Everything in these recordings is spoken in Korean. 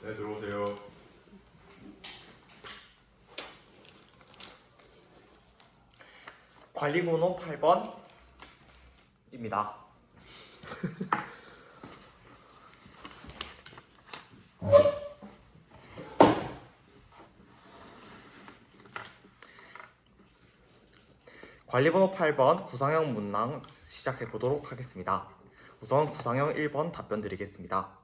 네, 들어오세요. 관리번호 8번입니다. 관리번호 8번 구상형 문항 시작해 보도록 하겠습니다. 우선 구상형 1번 답변 드리겠습니다.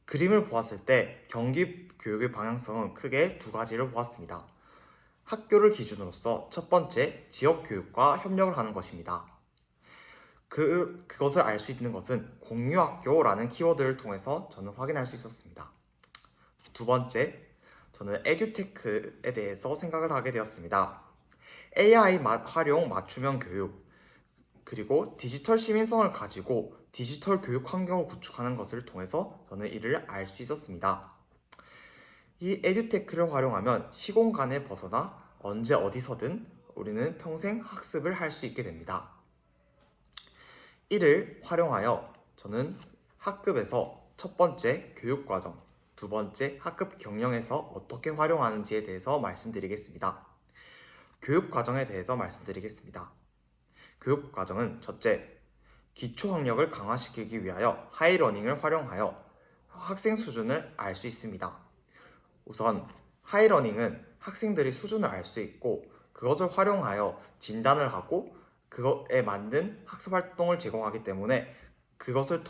그림을 보았을 때 경기 교육의 방향성은 크게 두 가지를 보았습니다. 학교를 기준으로서 첫 번째, 지역 교육과 협력을 하는 것입니다. 그것을 알 수 있는 것은 공유학교라는 키워드를 통해서 저는 확인할 수 있었습니다. 두 번째, 저는 에듀테크에 대해서 생각을 하게 되었습니다. AI 활용 맞춤형 교육, 그리고 디지털 시민성을 가지고 디지털 교육 환경을 구축하는 것을 통해서 저는 이를 알 수 있었습니다. 이 에듀테크를 활용하면 시공간에 벗어나 언제 어디서든 우리는 평생 학습을 할 수 있게 됩니다. 이를 활용하여 저는 학급에서 첫 번째 교육과정, 두 번째 학급 경영에서 어떻게 활용하는지에 대해서 말씀드리겠습니다. 교육과정에 대해서 말씀드리겠습니다. 교육과정은 첫째, 기초학력을 강화시키기 위하여 하이러닝을 활용하여 학생 수준을 알 수 있습니다. 우선 하이러닝은 학생들이 수준을 알 수 있고 그것을 활용하여 진단을 하고 그것에 맞는 학습활동을 제공하기 때문에 그것을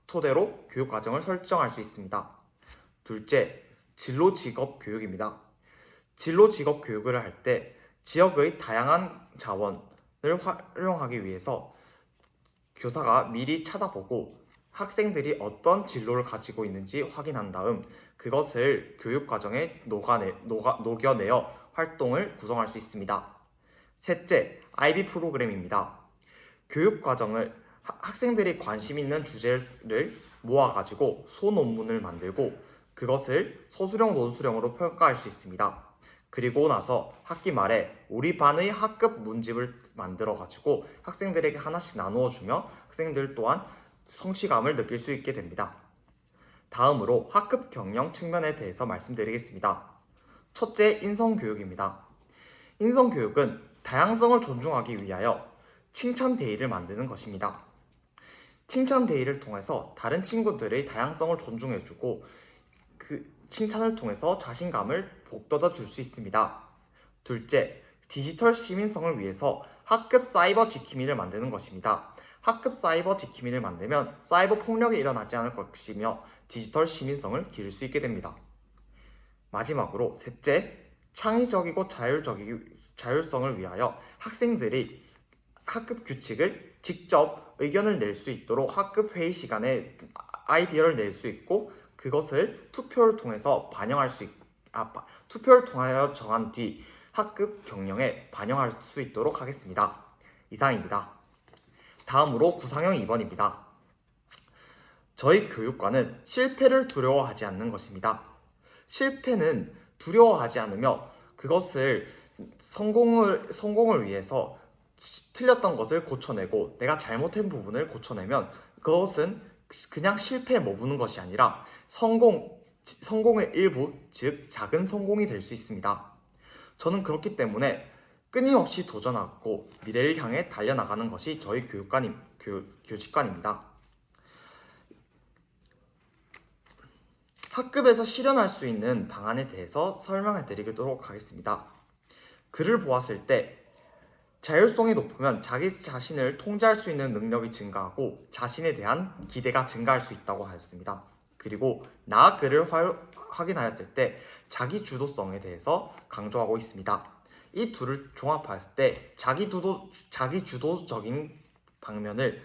토대로 교육과정을 설정할 수 있습니다. 둘째, 진로직업교육입니다. 진로직업교육을 할 때 지역의 다양한 자원을 활용하기 위해서 교사가 미리 찾아보고 학생들이 어떤 진로를 가지고 있는지 확인한 다음 그것을 교육과정에 녹여내어 활동을 구성할 수 있습니다. 셋째, IB 프로그램입니다. 교육과정을 학생들이 관심 있는 주제를 모아가지고 소논문을 만들고 그것을 소수령 논수령으로 평가할 수 있습니다. 그리고 나서 학기 말에 우리 반의 학급 문집을 만들어가지고 학생들에게 하나씩 나누어주며 학생들 또한 성취감을 느낄 수 있게 됩니다. 다음으로 학급 경영 측면에 대해서 말씀드리겠습니다. 첫째, 인성교육입니다. 인성교육은 다양성을 존중하기 위하여 칭찬데이를 만드는 것입니다. 칭찬데이를 통해서 다른 친구들의 다양성을 존중해주고 그 칭찬을 통해서 자신감을 북돋아 줄 수 있습니다. 둘째, 디지털 시민성을 위해서 학급 사이버 지킴이를 만드는 것입니다. 학급 사이버 지킴이를 만들면 사이버 폭력이 일어나지 않을 것이며 디지털 시민성을 기를 수 있게 됩니다. 마지막으로 셋째, 창의적이고 자율성을 위하여 학생들이 학급 규칙을 직접 의견을 낼 수 있도록 학급 회의 시간에 아이디어를 낼 수 있고 그것을 투표를 통해서 투표를 통하여 정한 뒤 학급 경영에 반영할 수 있도록 하겠습니다. 이상입니다. 다음으로 구상형 2번입니다. 저희 교육과는 실패를 두려워하지 않는 것입니다. 실패는 두려워하지 않으며 그것을 성공을 위해서 틀렸던 것을 고쳐내고 내가 잘못한 부분을 고쳐내면 그것은 그냥 실패에 머무는 것이 아니라 성공의 일부, 즉 작은 성공이 될 수 있습니다. 저는 그렇기 때문에 끊임없이 도전하고 미래를 향해 달려나가는 것이 저희 교직관입니다. 학급에서 실현할 수 있는 방안에 대해서 설명해 드리도록 하겠습니다. 글을 보았을 때 자율성이 높으면 자기 자신을 통제할 수 있는 능력이 증가하고 자신에 대한 기대가 증가할 수 있다고 하였습니다. 그리고 나 글을 확인하였을 때 자기 주도성에 대해서 강조하고 있습니다. 이 둘을 종합했을 때 자기 주도적인 방면을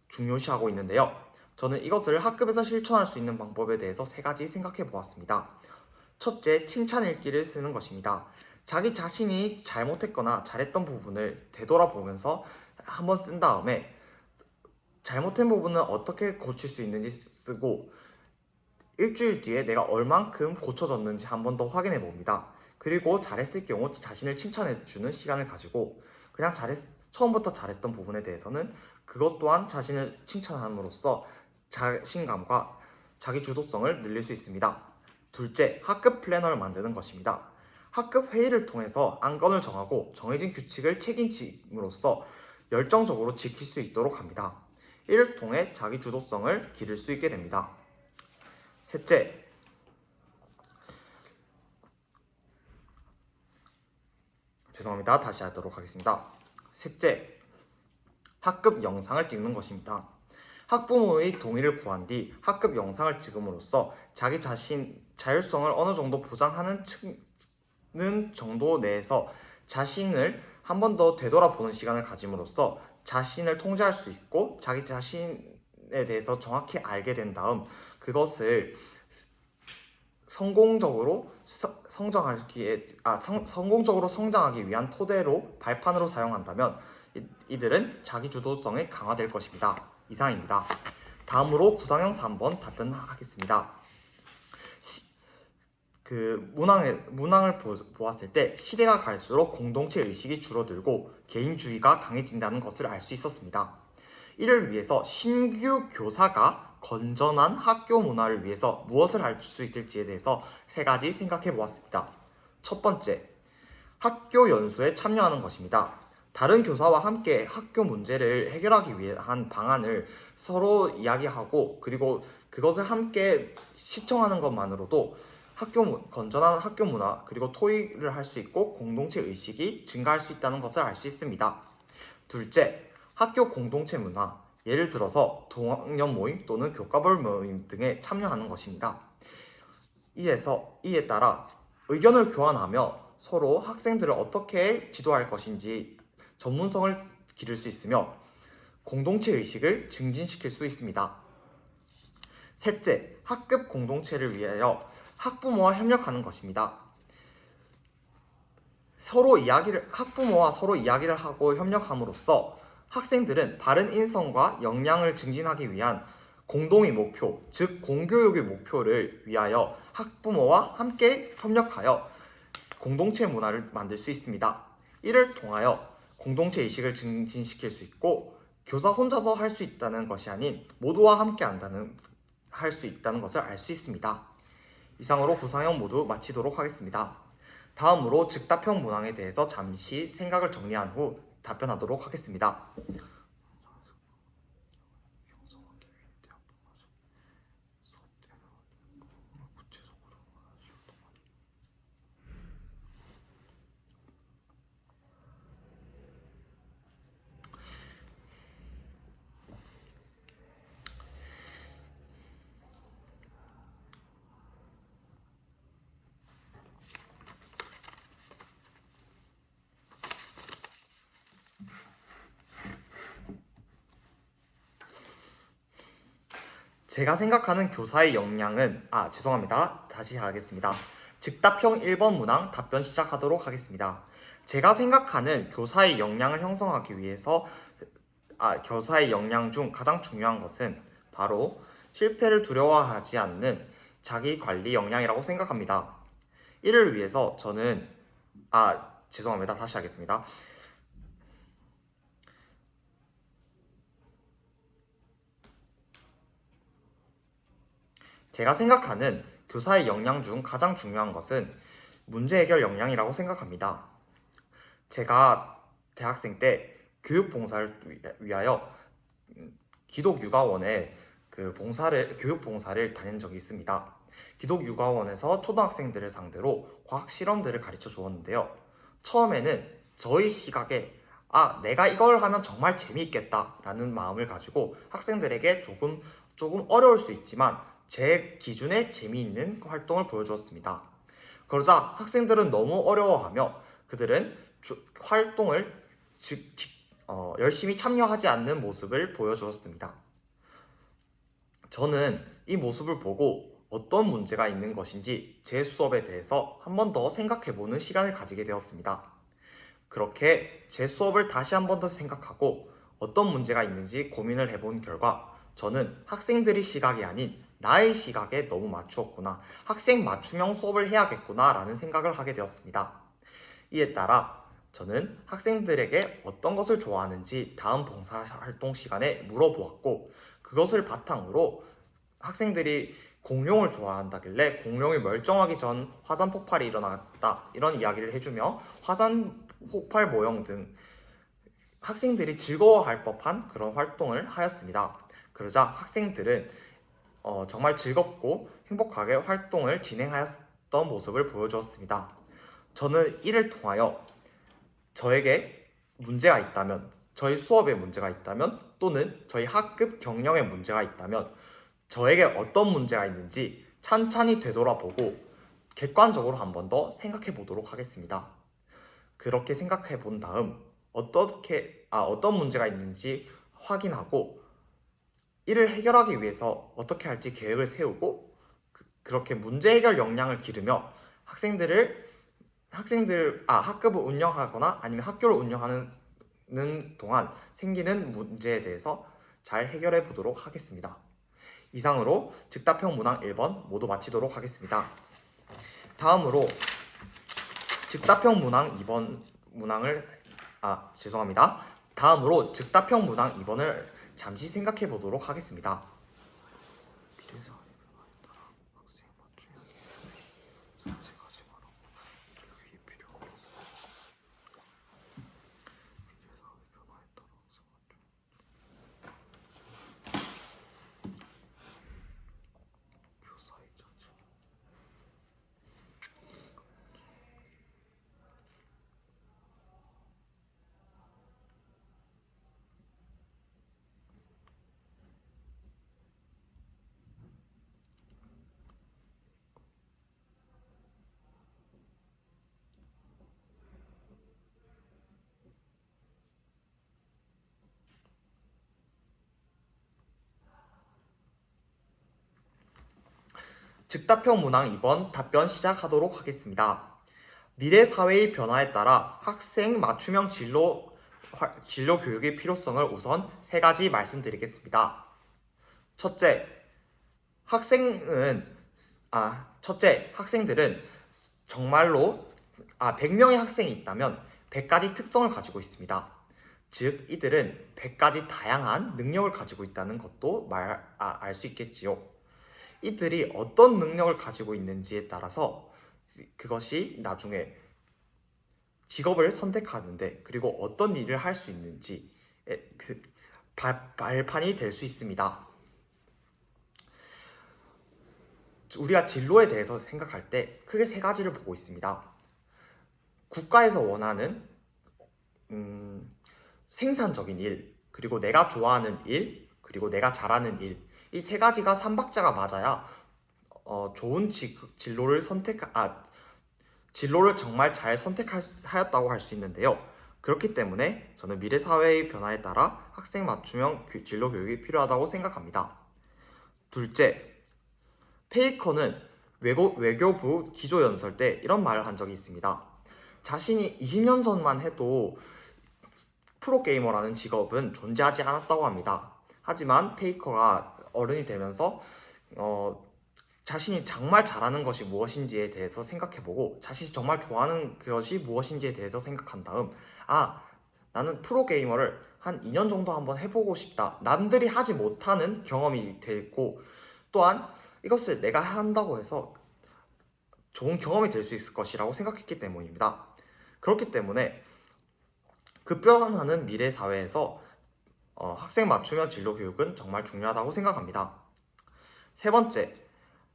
중요시하고 있는데요. 저는 이것을 학급에서 실천할 수 있는 방법에 대해서 세 가지 생각해 보았습니다. 첫째, 칭찬 일기를 쓰는 것입니다. 자기 자신이 잘못했거나 잘했던 부분을 되돌아보면서 한번 쓴 다음에 잘못된 부분은 어떻게 고칠 수 있는지 쓰고 일주일 뒤에 내가 얼만큼 고쳐졌는지 한 번 더 확인해 봅니다. 그리고 잘했을 경우 자신을 칭찬해 주는 시간을 가지고 그냥 처음부터 잘했던 부분에 대해서는 그것 또한 자신을 칭찬함으로써 자신감과 자기 주도성을 늘릴 수 있습니다. 둘째, 학급 플래너를 만드는 것입니다. 학급 회의를 통해서 안건을 정하고 정해진 규칙을 책임짐으로써 열정적으로 지킬 수 있도록 합니다. 이를 통해 자기 주도성을 기를 수 있게 됩니다. 셋째, 다시 하도록 하겠습니다. 셋째, 학급 영상을 찍는 것입니다. 학부모의 동의를 구한 뒤 학급 영상을 찍음으로써 자기 자신 자율성을 어느 정도 보장하는 정도 내에서 자신을 한 번 더 되돌아보는 시간을 가짐으로써 자신을 통제할 수 있고 자기 자신에 대해서 정확히 알게 된 다음 그것을 성공적으로 성장하기 위한 토대로 발판으로 사용한다면 이들은 자기 주도성이 강화될 것입니다. 이상입니다. 다음으로 구상형 3번 답변하겠습니다. 문항을 보았을 때 시대가 갈수록 공동체 의식이 줄어들고 개인주의가 강해진다는 것을 알 수 있었습니다. 이를 위해서 신규 교사가 건전한 학교 문화를 위해서 무엇을 할 수 있을지에 대해서 세 가지 생각해 보았습니다. 첫 번째, 학교 연수에 참여하는 것입니다. 다른 교사와 함께 학교 문제를 해결하기 위한 방안을 서로 이야기하고 그리고 그것을 함께 시청하는 것만으로도 건전한 학교 문화 그리고 토의를 할 수 있고 공동체 의식이 증가할 수 있다는 것을 알 수 있습니다. 둘째, 학교 공동체 문화, 예를 들어서 동학년 모임 또는 교과별 모임 등에 참여하는 것입니다. 이에 따라 의견을 교환하며 서로 학생들을 어떻게 지도할 것인지 전문성을 기를 수 있으며 공동체 의식을 증진시킬 수 있습니다. 셋째, 학급 공동체를 위하여 학부모와 협력하는 것입니다. 학부모와 서로 이야기를 하고 협력함으로써 학생들은 바른 인성과 역량을 증진하기 위한 공동의 목표, 즉 공교육의 목표를 위하여 학부모와 함께 협력하여 공동체 문화를 만들 수 있습니다. 이를 통하여 공동체 의식을 증진시킬 수 있고 교사 혼자서 할 수 있다는 것이 아닌 모두와 함께 할 수 있다는 것을 알 수 있습니다. 이상으로 구상형 모두 마치도록 하겠습니다. 다음으로 즉답형 문항에 대해서 잠시 생각을 정리한 후 답변하도록 하겠습니다. 제가 생각하는 교사의 역량은 다시 하겠습니다. 즉답형 1번 문항 답변 시작하도록 하겠습니다. 제가 생각하는 교사의 역량을 형성하기 위해서 교사의 역량 중 가장 중요한 것은 바로 실패를 두려워하지 않는 자기 관리 역량이라고 생각합니다. 이를 위해서 저는 다시 하겠습니다. 제가 생각하는 교사의 역량 중 가장 중요한 것은 문제 해결 역량이라고 생각합니다. 제가 대학생 때 교육봉사를 위하여 기독육아원에 교육봉사를 다닌 적이 있습니다. 기독육아원에서 초등학생들을 상대로 과학 실험들을 가르쳐 주었는데요. 처음에는 저희 시각에 내가 이걸 하면 정말 재미있겠다 라는 마음을 가지고 학생들에게 조금 어려울 수 있지만 제 기준에 재미있는 활동을 보여주었습니다. 그러자 학생들은 너무 어려워하며 그들은 활동을 열심히 참여하지 않는 모습을 보여주었습니다. 저는 이 모습을 보고 어떤 문제가 있는 것인지 제 수업에 대해서 한 번 더 생각해보는 시간을 가지게 되었습니다. 그렇게 제 수업을 다시 한 번 더 생각하고 어떤 문제가 있는지 고민을 해본 결과 저는 학생들의 시각이 아닌 나의 시각에 너무 맞추었구나, 학생 맞춤형 수업을 해야겠구나 라는 생각을 하게 되었습니다. 이에 따라 저는 학생들에게 어떤 것을 좋아하는지 다음 봉사활동 시간에 물어보았고 그것을 바탕으로 학생들이 공룡을 좋아한다길래 공룡이 멸종하기 전 화산 폭발이 일어났다 이런 이야기를 해주며 화산 폭발 모형 등 학생들이 즐거워할 법한 그런 활동을 하였습니다. 그러자 학생들은 정말 즐겁고 행복하게 활동을 진행하였던 모습을 보여주었습니다. 저는 이를 통하여 저에게 문제가 있다면, 저희 수업에 문제가 있다면, 또는 저희 학급 경영에 문제가 있다면 저에게 어떤 문제가 있는지 찬찬히 되돌아보고 객관적으로 한 번 더 생각해 보도록 하겠습니다. 그렇게 생각해 본 다음 어떤 문제가 있는지 확인하고 이를 해결하기 위해서 어떻게 할지 계획을 세우고 그렇게 문제 해결 역량을 기르며 학급을 운영하거나 아니면 학교를 운영하는 동안 생기는 문제에 대해서 잘 해결해 보도록 하겠습니다. 이상으로 즉답형 문항 1번 모두 마치도록 하겠습니다. 다음으로 즉답형 문항 2번 다음으로 즉답형 문항 2번을 잠시 생각해 보도록 하겠습니다. 즉답형 문항 2번 답변 시작하도록 하겠습니다. 미래 사회의 변화에 따라 학생 맞춤형 진로 교육의 필요성을 우선 3가지 말씀드리겠습니다. 첫째, 학생들은 정말로 100명의 학생이 있다면 100가지 특성을 가지고 있습니다. 즉, 이들은 100가지 다양한 능력을 가지고 있다는 것도 알 수 있겠지요. 이들이 어떤 능력을 가지고 있는지에 따라서 그것이 나중에 직업을 선택하는데 그리고 어떤 일을 할 수 있는지 발판이 될 수 있습니다. 우리가 진로에 대해서 생각할 때 크게 3가지를 보고 있습니다. 국가에서 원하는 생산적인 일, 그리고 내가 좋아하는 일, 그리고 내가 잘하는 일, 이 3가지가 3박자가 맞아야 좋은 진로를 정말 잘 선택하였다고 할 수 있는데요. 그렇기 때문에 저는 미래 사회의 변화에 따라 학생 맞춤형 진로 교육이 필요하다고 생각합니다. 둘째, 페이커는 외교부 기조연설 때 이런 말을 한 적이 있습니다. 자신이 20년 전만 해도 프로게이머라는 직업은 존재하지 않았다고 합니다. 하지만 페이커가 어른이 되면서 자신이 정말 잘하는 것이 무엇인지에 대해서 생각해보고 자신이 정말 좋아하는 것이 무엇인지에 대해서 생각한 다음 나는 프로게이머를 한 2년 정도 한번 해보고 싶다. 남들이 하지 못하는 경험이 됐고 또한 이것을 내가 한다고 해서 좋은 경험이 될 수 있을 것이라고 생각했기 때문입니다. 그렇기 때문에 급변하는 미래 사회에서 학생 맞춤형 진로 교육은 정말 중요하다고 생각합니다. 3번째,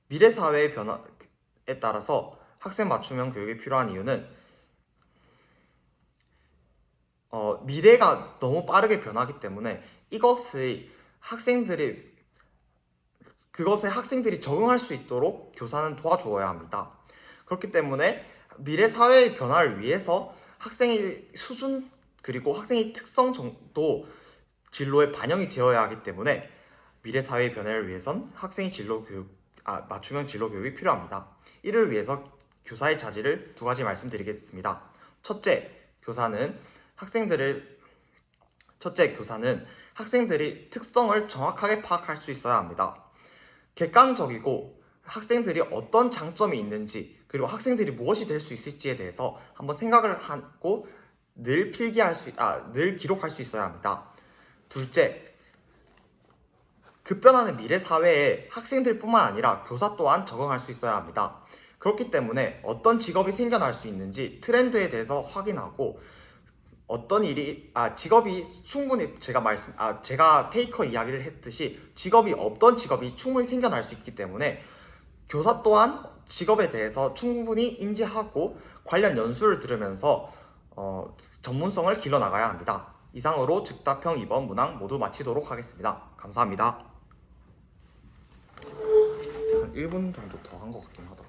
미래 사회의 변화에 따라서 학생 맞춤형 교육이 필요한 이유는 미래가 너무 빠르게 변하기 때문에 그것에 학생들이 적응할 수 있도록 교사는 도와주어야 합니다. 그렇기 때문에 미래 사회의 변화를 위해서 학생의 수준 그리고 학생의 특성 정도 진로에 반영이 되어야 하기 때문에 미래 사회의 변화를 위해선 학생의 맞춤형 진로 교육이 필요합니다. 이를 위해서 교사의 자질을 2가지 말씀드리겠습니다. 첫째, 교사는 학생들이 특성을 정확하게 파악할 수 있어야 합니다. 객관적이고 학생들이 어떤 장점이 있는지 그리고 학생들이 무엇이 될 수 있을지에 대해서 한번 생각을 하고 늘 기록할 수 있어야 합니다. 둘째, 급변하는 미래 사회에 학생들뿐만 아니라 교사 또한 적응할 수 있어야 합니다. 그렇기 때문에 어떤 직업이 생겨날 수 있는지 트렌드에 대해서 확인하고 어떤 직업이 충분히 제가 페이커 이야기를 했듯이 직업이 없던 직업이 충분히 생겨날 수 있기 때문에 교사 또한 직업에 대해서 충분히 인지하고 관련 연수를 들으면서 전문성을 길러나가야 합니다. 이상으로 즉답형 2번 문항 모두 마치도록 하겠습니다. 감사합니다. 한 1분 정도 더 한 것 같긴 하다.